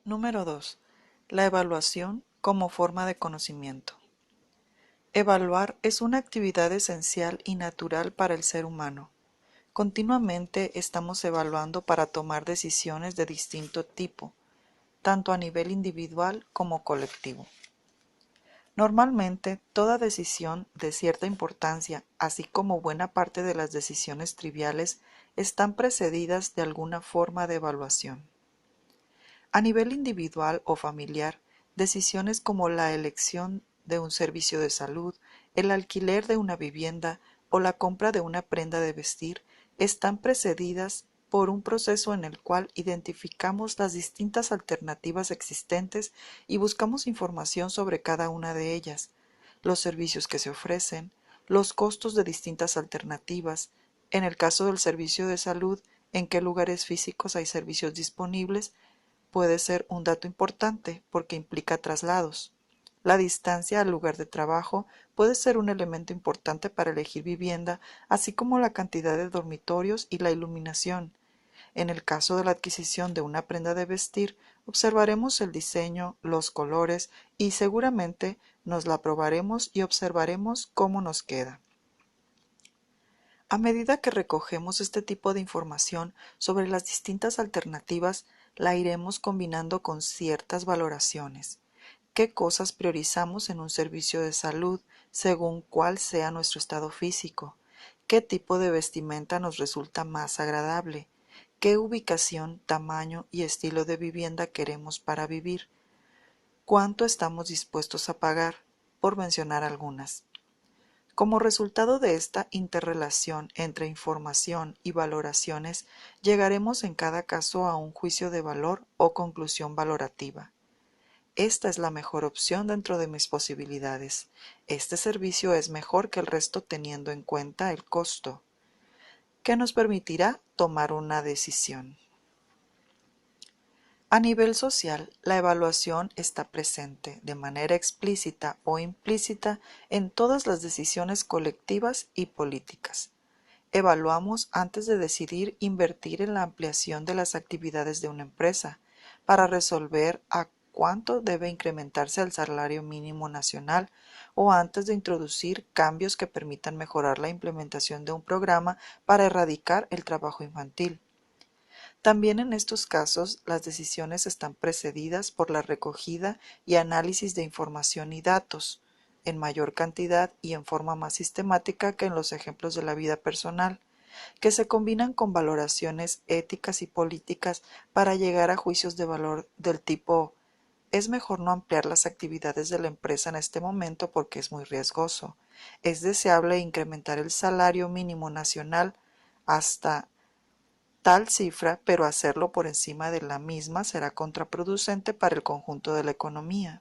Número 2. La evaluación como forma de conocimiento. Evaluar es una actividad esencial y natural para el ser humano. Continuamente estamos evaluando para tomar decisiones de distinto tipo, tanto a nivel individual como colectivo. Normalmente, toda decisión de cierta importancia, así como buena parte de las decisiones triviales, están precedidas de alguna forma de evaluación. A nivel individual o familiar, decisiones como la elección de un servicio de salud, el alquiler de una vivienda o la compra de una prenda de vestir están precedidas por un proceso en el cual identificamos las distintas alternativas existentes y buscamos información sobre cada una de ellas, los servicios que se ofrecen, los costos de distintas alternativas, en el caso del servicio de salud, en qué lugares físicos hay servicios disponibles, puede ser un dato importante porque implica traslados. La distancia al lugar de trabajo puede ser un elemento importante para elegir vivienda, así como la cantidad de dormitorios y la iluminación. En el caso de la adquisición de una prenda de vestir, observaremos el diseño, los colores y seguramente nos la probaremos y observaremos cómo nos queda. A medida que recogemos este tipo de información sobre las distintas alternativas, la iremos combinando con ciertas valoraciones. ¿Qué cosas priorizamos en un servicio de salud según cuál sea nuestro estado físico? ¿Qué tipo de vestimenta nos resulta más agradable? ¿Qué ubicación, tamaño y estilo de vivienda queremos para vivir? ¿Cuánto estamos dispuestos a pagar? Por mencionar algunas. Como resultado de esta interrelación entre información y valoraciones, llegaremos en cada caso a un juicio de valor o conclusión valorativa. Esta es la mejor opción dentro de mis posibilidades. Este servicio es mejor que el resto teniendo en cuenta el costo, que nos permitirá tomar una decisión. A nivel social, la evaluación está presente de manera explícita o implícita en todas las decisiones colectivas y políticas. Evaluamos antes de decidir invertir en la ampliación de las actividades de una empresa, para resolver a cuánto debe incrementarse el salario mínimo nacional o antes de introducir cambios que permitan mejorar la implementación de un programa para erradicar el trabajo infantil. También en estos casos, las decisiones están precedidas por la recogida y análisis de información y datos, en mayor cantidad y en forma más sistemática que en los ejemplos de la vida personal, que se combinan con valoraciones éticas y políticas para llegar a juicios de valor del tipo: es mejor no ampliar las actividades de la empresa en este momento porque es muy riesgoso. Es deseable incrementar el salario mínimo nacional hasta tal cifra, pero hacerlo por encima de la misma será contraproducente para el conjunto de la economía.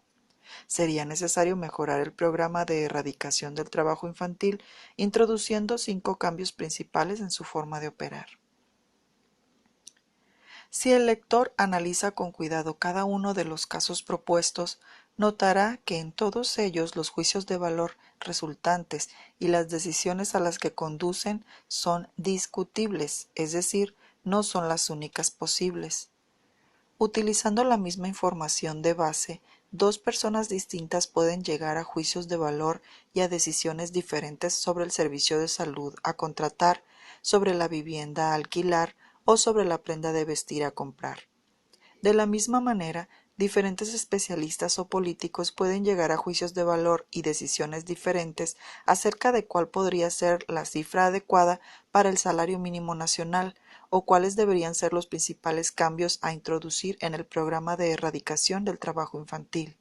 Sería necesario mejorar el programa de erradicación del trabajo infantil, introduciendo 5 cambios principales en su forma de operar. Si el lector analiza con cuidado cada uno de los casos propuestos, notará que en todos ellos los juicios de valor resultantes y las decisiones a las que conducen son discutibles, es decir, no son las únicas posibles. Utilizando la misma información de base, dos personas distintas pueden llegar a juicios de valor y a decisiones diferentes sobre el servicio de salud a contratar, sobre la vivienda a alquilar o sobre la prenda de vestir a comprar. De la misma manera, diferentes especialistas o políticos pueden llegar a juicios de valor y decisiones diferentes acerca de cuál podría ser la cifra adecuada para el salario mínimo nacional o cuáles deberían ser los principales cambios a introducir en el programa de erradicación del trabajo infantil.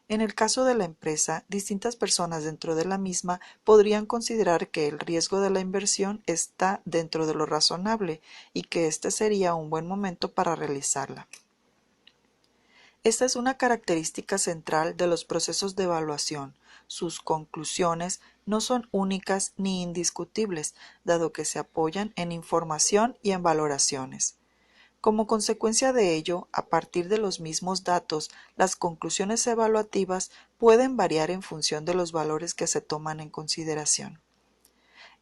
En el caso de la empresa, distintas personas dentro de la misma podrían considerar que el riesgo de la inversión está dentro de lo razonable y que este sería un buen momento para realizarla. Esta es una característica central de los procesos de evaluación. Sus conclusiones no son únicas ni indiscutibles, dado que se apoyan en información y en valoraciones. Como consecuencia de ello, a partir de los mismos datos, las conclusiones evaluativas pueden variar en función de los valores que se toman en consideración.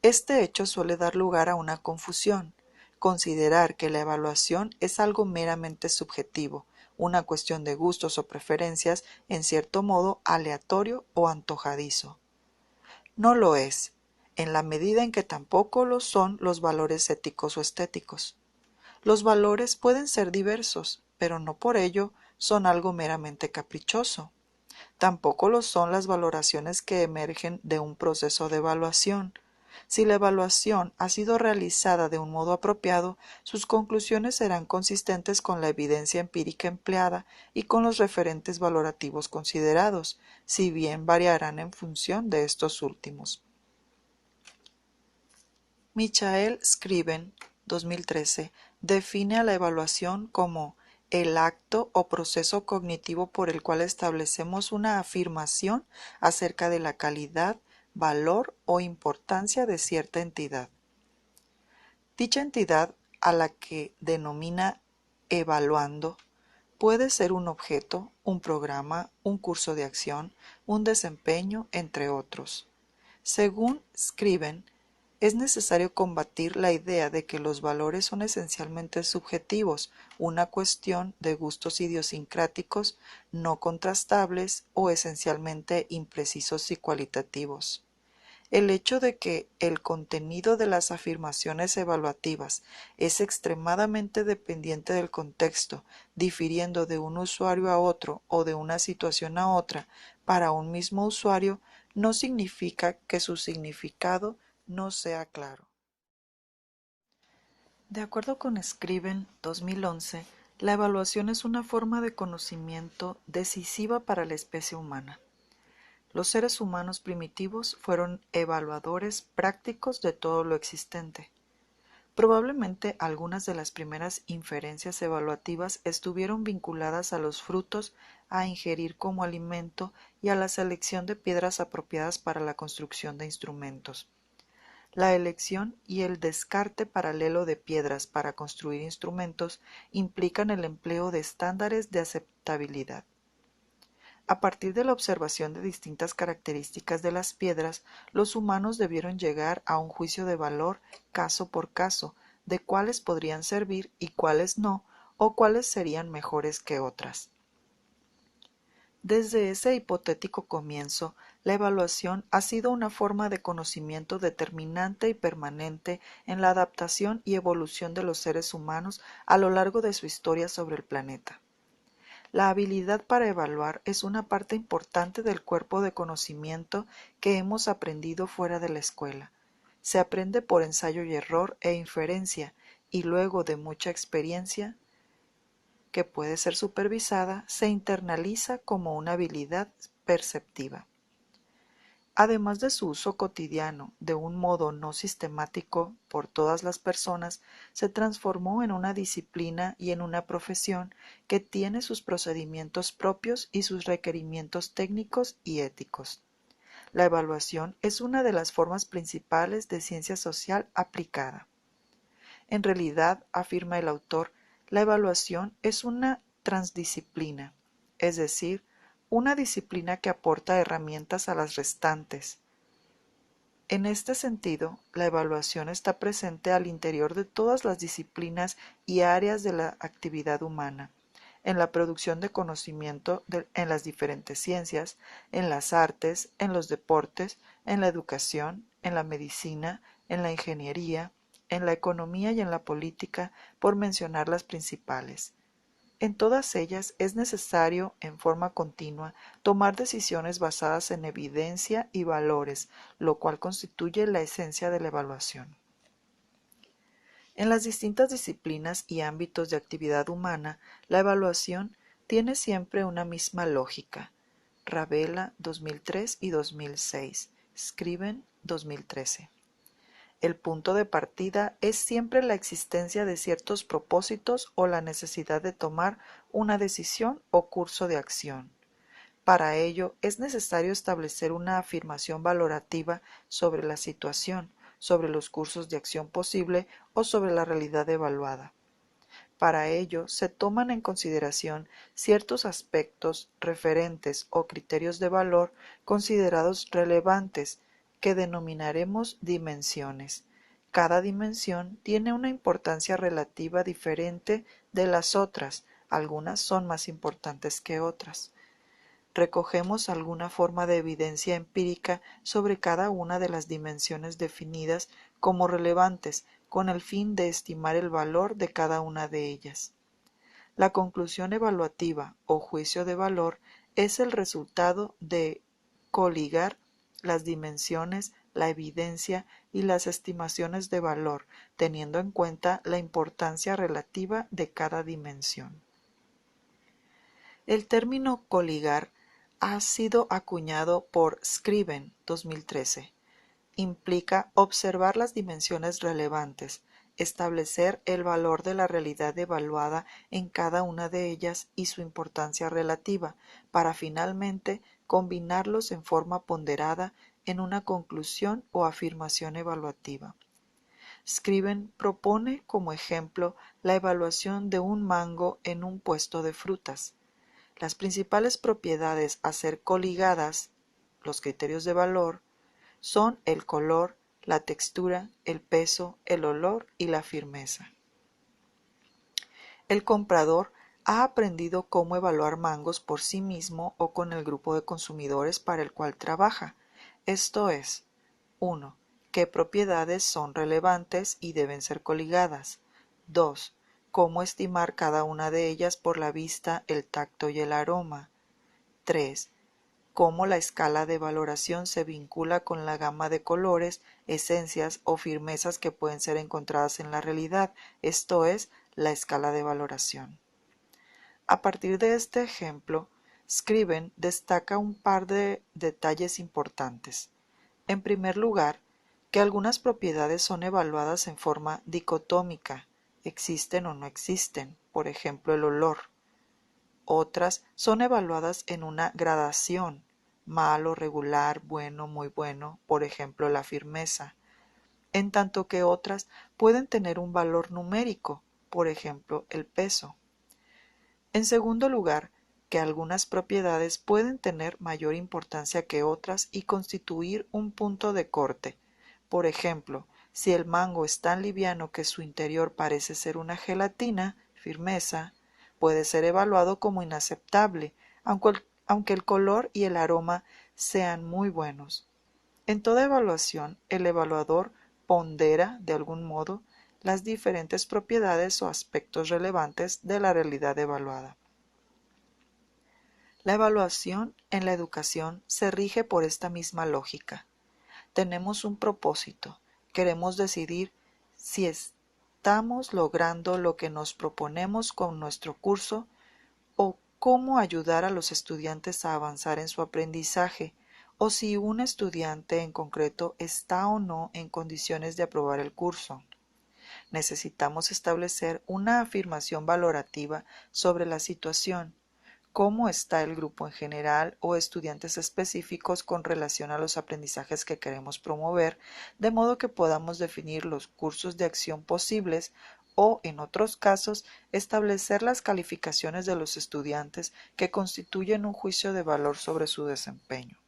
Este hecho suele dar lugar a una confusión: considerar que la evaluación es algo meramente subjetivo, una cuestión de gustos o preferencias en cierto modo aleatorio o antojadizo. No lo es, en la medida en que tampoco lo son los valores éticos o estéticos. Los valores pueden ser diversos, pero no por ello son algo meramente caprichoso. Tampoco lo son las valoraciones que emergen de un proceso de evaluación. Si la evaluación ha sido realizada de un modo apropiado, sus conclusiones serán consistentes con la evidencia empírica empleada y con los referentes valorativos considerados, si bien variarán en función de estos últimos. Michael Scriven, 2013, define a la evaluación como el acto o proceso cognitivo por el cual establecemos una afirmación acerca de la calidad, valor o importancia de cierta entidad. Dicha entidad, a la que denomina evaluando, puede ser un objeto, un programa, un curso de acción, un desempeño, entre otros. Según Scriven, es necesario combatir la idea de que los valores son esencialmente subjetivos, una cuestión de gustos idiosincráticos, no contrastables o esencialmente imprecisos y cualitativos. El hecho de que el contenido de las afirmaciones evaluativas es extremadamente dependiente del contexto, difiriendo de un usuario a otro o de una situación a otra para un mismo usuario, no significa que su significado no sea claro. De acuerdo con Scriven, 2011, la evaluación es una forma de conocimiento decisiva para la especie humana. Los seres humanos primitivos fueron evaluadores prácticos de todo lo existente. Probablemente algunas de las primeras inferencias evaluativas estuvieron vinculadas a los frutos a ingerir como alimento y a la selección de piedras apropiadas para la construcción de instrumentos. La elección y el descarte paralelo de piedras para construir instrumentos implican el empleo de estándares de aceptabilidad. A partir de la observación de distintas características de las piedras, los humanos debieron llegar a un juicio de valor caso por caso, de cuáles podrían servir y cuáles no, o cuáles serían mejores que otras. Desde ese hipotético comienzo, la evaluación ha sido una forma de conocimiento determinante y permanente en la adaptación y evolución de los seres humanos a lo largo de su historia sobre el planeta. La habilidad para evaluar es una parte importante del cuerpo de conocimiento que hemos aprendido fuera de la escuela. Se aprende por ensayo y error e inferencia, y luego de mucha experiencia, que puede ser supervisada, se internaliza como una habilidad perceptiva. Además de su uso cotidiano, de un modo no sistemático por todas las personas, se transformó en una disciplina y en una profesión que tiene sus procedimientos propios y sus requerimientos técnicos y éticos. La evaluación es una de las formas principales de ciencia social aplicada. En realidad, afirma el autor, la evaluación es una transdisciplina, es decir, una disciplina que aporta herramientas a las restantes. En este sentido, la evaluación está presente al interior de todas las disciplinas y áreas de la actividad humana, en la producción de conocimiento en las diferentes ciencias, en las artes, en los deportes, en la educación, en la medicina, en la ingeniería, en la economía y en la política, por mencionar las principales. En todas ellas es necesario, en forma continua, tomar decisiones basadas en evidencia y valores, lo cual constituye la esencia de la evaluación. En las distintas disciplinas y ámbitos de actividad humana, la evaluación tiene siempre una misma lógica. Ravela, 2003 y 2006. Scriven, 2013. El punto de partida es siempre la existencia de ciertos propósitos o la necesidad de tomar una decisión o curso de acción. Para ello es necesario establecer una afirmación valorativa sobre la situación, sobre los cursos de acción posible o sobre la realidad evaluada. Para ello se toman en consideración ciertos aspectos, referentes o criterios de valor considerados relevantes, que denominaremos dimensiones. Cada dimensión tiene una importancia relativa diferente de las otras, Algunas son más importantes que otras. Recogemos alguna forma de evidencia empírica sobre cada una de las dimensiones definidas como relevantes con el fin de estimar el valor de cada una de ellas. La conclusión evaluativa o juicio de valor es el resultado de coligar las dimensiones, la evidencia y las estimaciones de valor, teniendo en cuenta la importancia relativa de cada dimensión. El término coligar ha sido acuñado por Scriven 2013. Implica observar las dimensiones relevantes, establecer el valor de la realidad evaluada en cada una de ellas y su importancia relativa, para finalmente combinarlos en forma ponderada en una conclusión o afirmación evaluativa. Scriven propone como ejemplo la evaluación de un mango en un puesto de frutas. Las principales propiedades a ser coligadas, los criterios de valor, son el color, la textura, el peso, el olor y la firmeza. El comprador ha aprendido cómo evaluar mangos por sí mismo o con el grupo de consumidores para el cual trabaja. Esto es: 1. ¿Qué propiedades son relevantes y deben ser coligadas? 2. Cómo estimar cada una de ellas por la vista, el tacto y el aroma. 3. Cómo la escala de valoración se vincula con la gama de colores, esencias o firmezas que pueden ser encontradas en la realidad, esto es, la escala de valoración. A partir de este ejemplo, Scriven destaca un par de detalles importantes. En primer lugar, que algunas propiedades son evaluadas en forma dicotómica, existen o no existen, por ejemplo el olor. Otras son evaluadas en una gradación, malo, regular, bueno, muy bueno, por ejemplo la firmeza, en tanto que otras pueden tener un valor numérico, por ejemplo el peso. En segundo lugar, que algunas propiedades pueden tener mayor importancia que otras y constituir un punto de corte. Por ejemplo, si el mango es tan liviano que su interior parece ser una gelatina, firmeza, puede ser evaluado como inaceptable, aunque el color y el aroma sean muy buenos. En toda evaluación, el evaluador pondera, de algún modo, las diferentes propiedades o aspectos relevantes de la realidad evaluada. La evaluación en la educación se rige por esta misma lógica. Tenemos un propósito, queremos decidir si estamos logrando lo que nos proponemos con nuestro curso o cómo ayudar a los estudiantes a avanzar en su aprendizaje, o si un estudiante en concreto está o no en condiciones de aprobar el curso. Necesitamos establecer una afirmación valorativa sobre la situación, cómo está el grupo en general o estudiantes específicos con relación a los aprendizajes que queremos promover, de modo que podamos definir los cursos de acción posibles o, en otros casos, establecer las calificaciones de los estudiantes que constituyen un juicio de valor sobre su desempeño.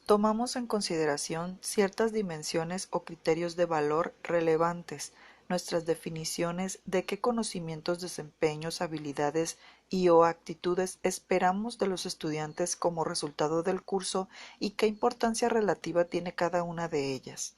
Tomamos en consideración ciertas dimensiones o criterios de valor relevantes, nuestras definiciones de qué conocimientos, desempeños, habilidades y o actitudes esperamos de los estudiantes como resultado del curso y qué importancia relativa tiene cada una de ellas.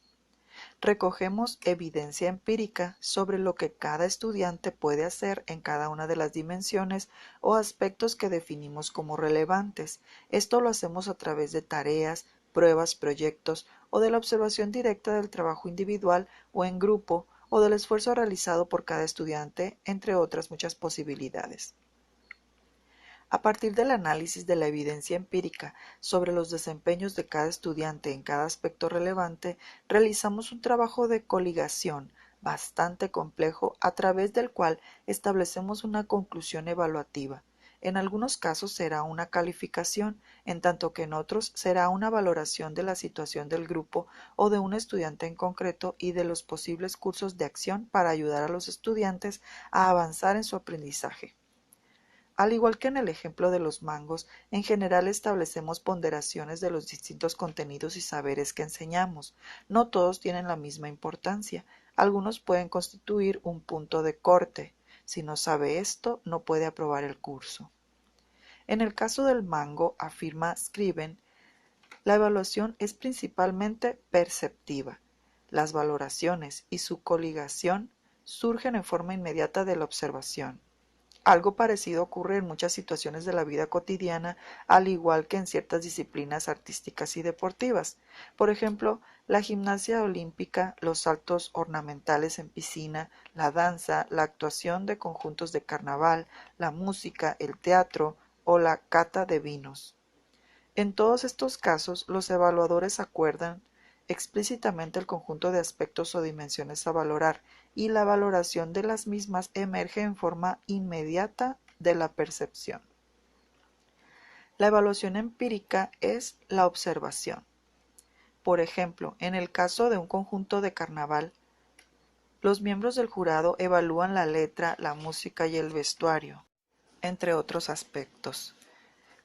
Recogemos evidencia empírica sobre lo que cada estudiante puede hacer en cada una de las dimensiones o aspectos que definimos como relevantes. Esto lo hacemos a través de tareas, pruebas, proyectos o de la observación directa del trabajo individual o en grupo o del esfuerzo realizado por cada estudiante, entre otras muchas posibilidades. A partir del análisis de la evidencia empírica sobre los desempeños de cada estudiante en cada aspecto relevante, realizamos un trabajo de coligación bastante complejo a través del cual establecemos una conclusión evaluativa. En algunos casos será una calificación, en tanto que en otros será una valoración de la situación del grupo o de un estudiante en concreto y de los posibles cursos de acción para ayudar a los estudiantes a avanzar en su aprendizaje. Al igual que en el ejemplo de los mangos, en general establecemos ponderaciones de los distintos contenidos y saberes que enseñamos. No todos tienen la misma importancia. Algunos pueden constituir un punto de corte. Si no sabe esto, no puede aprobar el curso. En el caso del mango, afirma Scriven, la evaluación es principalmente perceptiva. Las valoraciones y su coligación surgen en forma inmediata de la observación. Algo parecido ocurre en muchas situaciones de la vida cotidiana, al igual que en ciertas disciplinas artísticas y deportivas. Por ejemplo, la gimnasia olímpica, los saltos ornamentales en piscina, la danza, la actuación de conjuntos de carnaval, la música, el teatro o la cata de vinos. En todos estos casos, los evaluadores acuerdan explícitamente el conjunto de aspectos o dimensiones a valorar, y la valoración de las mismas emerge en forma inmediata de la percepción. La evaluación empírica es la observación. Por ejemplo, en el caso de un conjunto de carnaval, los miembros del jurado evalúan la letra, la música y el vestuario, entre otros aspectos.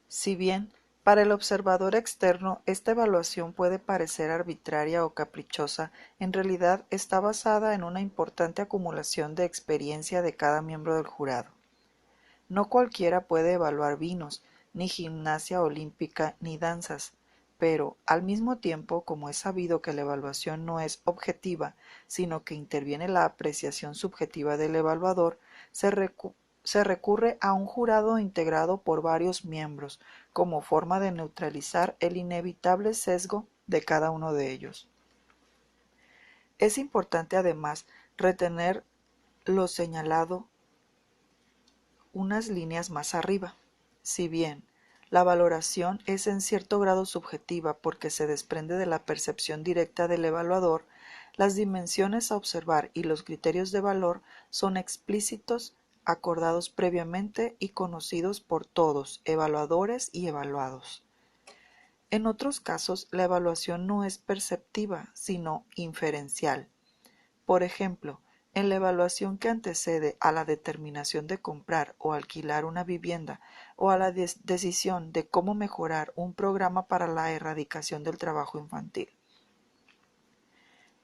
Si bien, para el observador externo, esta evaluación puede parecer arbitraria o caprichosa, en realidad está basada en una importante acumulación de experiencia de cada miembro del jurado. No cualquiera puede evaluar vinos, ni gimnasia olímpica, ni danzas, pero, al mismo tiempo, como es sabido que la evaluación no es objetiva, sino que interviene la apreciación subjetiva del evaluador, se recurre a un jurado integrado por varios miembros, como forma de neutralizar el inevitable sesgo de cada uno de ellos. Es importante además retener lo señalado unas líneas más arriba. Si bien la valoración es en cierto grado subjetiva porque se desprende de la percepción directa del evaluador, las dimensiones a observar y los criterios de valor son explícitos, acordados previamente y conocidos por todos, evaluadores y evaluados. En otros casos, la evaluación no es perceptiva, sino inferencial. Por ejemplo, en la evaluación que antecede a la determinación de comprar o alquilar una vivienda o a la decisión de cómo mejorar un programa para la erradicación del trabajo infantil.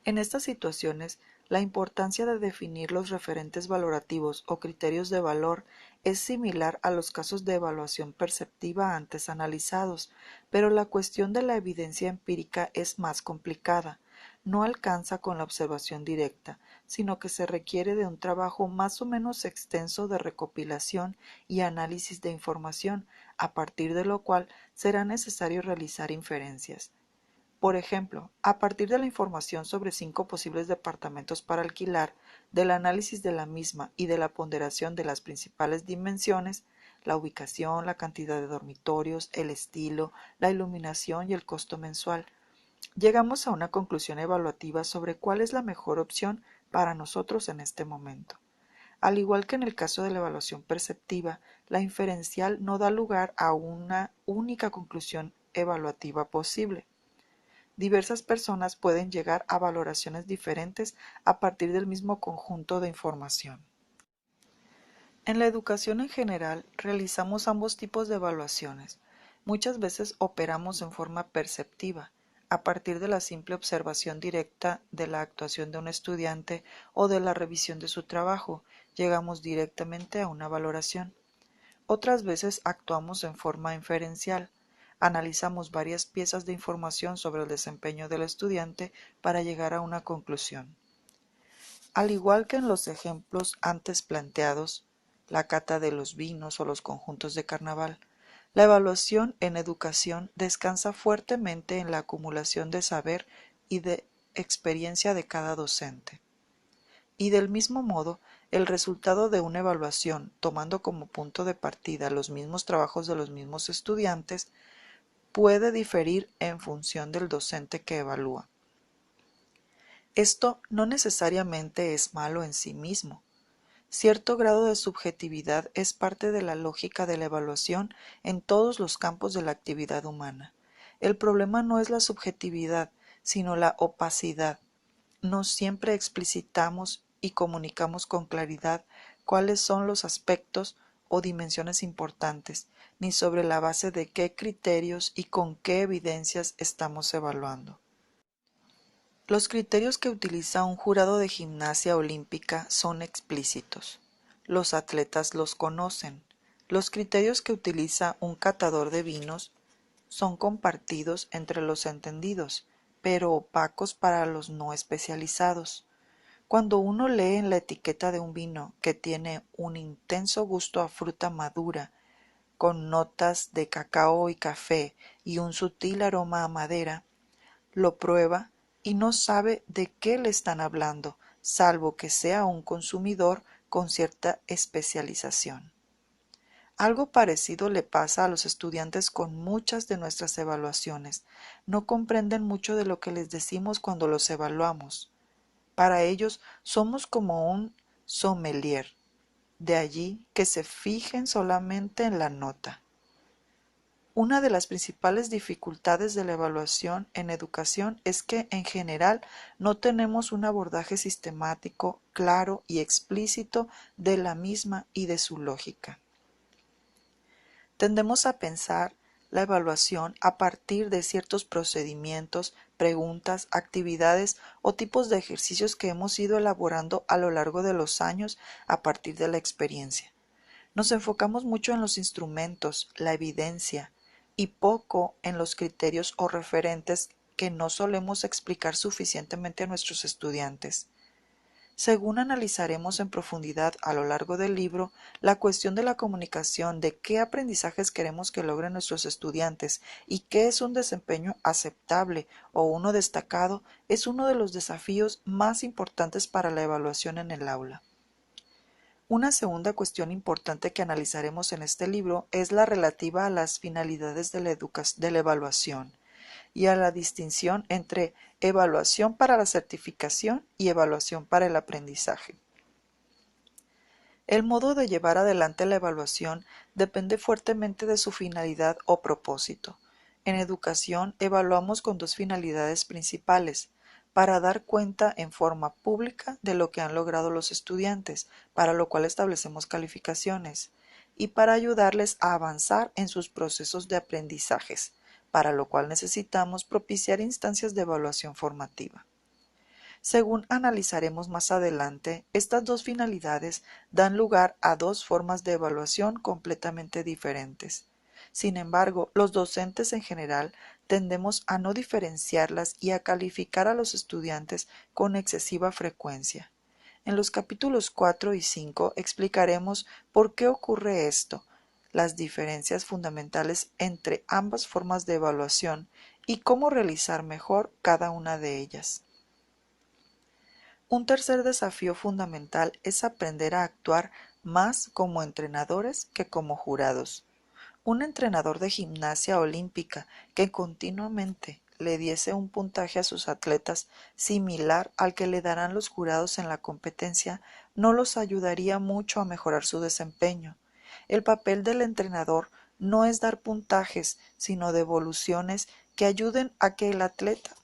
En estas situaciones, la importancia de definir los referentes valorativos o criterios de valor es similar a los casos de evaluación perceptiva antes analizados, pero la cuestión de la evidencia empírica es más complicada. No alcanza con la observación directa, sino que se requiere de un trabajo más o menos extenso de recopilación y análisis de información, a partir de lo cual será necesario realizar inferencias. Por ejemplo, a partir de la información sobre 5 posibles departamentos para alquilar, del análisis de la misma y de la ponderación de las principales dimensiones, la ubicación, la cantidad de dormitorios, el estilo, la iluminación y el costo mensual, llegamos a una conclusión evaluativa sobre cuál es la mejor opción para nosotros en este momento. Al igual que en el caso de la evaluación perceptiva, la inferencial no da lugar a una única conclusión evaluativa posible. Diversas personas pueden llegar a valoraciones diferentes a partir del mismo conjunto de información. En la educación en general, realizamos ambos tipos de evaluaciones. Muchas veces operamos en forma perceptiva, a partir de la simple observación directa de la actuación de un estudiante o de la revisión de su trabajo, llegamos directamente a una valoración. Otras veces actuamos en forma inferencial. Analizamos varias piezas de información sobre el desempeño del estudiante para llegar a una conclusión. Al igual que en los ejemplos antes planteados, la cata de los vinos o los conjuntos de carnaval, la evaluación en educación descansa fuertemente en la acumulación de saber y de experiencia de cada docente. Y del mismo modo, el resultado de una evaluación, tomando como punto de partida los mismos trabajos de los mismos estudiantes, puede diferir en función del docente que evalúa. Esto no necesariamente es malo en sí mismo. Cierto grado de subjetividad es parte de la lógica de la evaluación en todos los campos de la actividad humana. El problema no es la subjetividad, sino la opacidad. No siempre explicitamos y comunicamos con claridad cuáles son los aspectos o dimensiones importantes, ni sobre la base de qué criterios y con qué evidencias estamos evaluando. Los criterios que utiliza un jurado de gimnasia olímpica son explícitos. los atletas los conocen. Los criterios que utiliza un catador de vinos son compartidos entre los entendidos, pero opacos para los no especializados. Cuando uno lee en la etiqueta de un vino que tiene un intenso gusto a fruta madura, con notas de cacao y café y un sutil aroma a madera, lo prueba y no sabe de qué le están hablando, salvo que sea un consumidor con cierta especialización. Algo parecido le pasa a los estudiantes con muchas de nuestras evaluaciones. No comprenden mucho de lo que les decimos cuando los evaluamos. Para ellos somos como un sommelier, de allí que se fijen solamente en la nota. Una de las principales dificultades de la evaluación en educación es que, en general, no tenemos un abordaje sistemático, claro y explícito de la misma y de su lógica. Tendemos a pensar la evaluación a partir de ciertos procedimientos, preguntas, actividades o tipos de ejercicios que hemos ido elaborando a lo largo de los años a partir de la experiencia. Nos enfocamos mucho en los instrumentos, la evidencia, y poco en los criterios o referentes que no solemos explicar suficientemente a nuestros estudiantes. Según analizaremos en profundidad a lo largo del libro, la cuestión de la comunicación, de qué aprendizajes queremos que logren nuestros estudiantes y qué es un desempeño aceptable o uno destacado, es uno de los desafíos más importantes para la evaluación en el aula. Una segunda cuestión importante que analizaremos en este libro es la relativa a las finalidades de la evaluación y a la distinción entre evaluación para la certificación y evaluación para el aprendizaje. El modo de llevar adelante la evaluación depende fuertemente de su finalidad o propósito. En educación evaluamos con dos finalidades principales: para dar cuenta en forma pública de lo que han logrado los estudiantes, para lo cual establecemos calificaciones, y para ayudarles a avanzar en sus procesos de aprendizajes, para lo cual necesitamos propiciar instancias de evaluación formativa. Según analizaremos más adelante, estas dos finalidades dan lugar a dos formas de evaluación completamente diferentes. Sin embargo, los docentes en general tendemos a no diferenciarlas y a calificar a los estudiantes con excesiva frecuencia. En los capítulos 4 y 5 explicaremos por qué ocurre esto, las diferencias fundamentales entre ambas formas de evaluación y cómo realizar mejor cada una de ellas. Un tercer desafío fundamental es aprender a actuar más como entrenadores que como jurados. Un entrenador de gimnasia olímpica que continuamente le diese un puntaje a sus atletas similar al que le darán los jurados en la competencia no los ayudaría mucho a mejorar su desempeño. El papel del entrenador no es dar puntajes, sino devoluciones que ayuden a que el atleta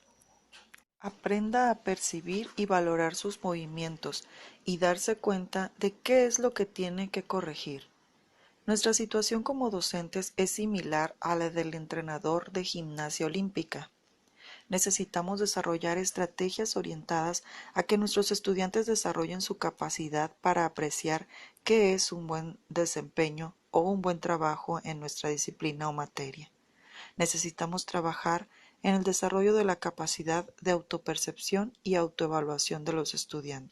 aprenda a percibir y valorar sus movimientos y darse cuenta de qué es lo que tiene que corregir. Nuestra situación como docentes es similar a la del entrenador de gimnasia olímpica. Necesitamos desarrollar estrategias orientadas a que nuestros estudiantes desarrollen su capacidad para apreciar qué es un buen desempeño o un buen trabajo en nuestra disciplina o materia. Necesitamos trabajar en el desarrollo de la capacidad de autopercepción y autoevaluación de los estudiantes.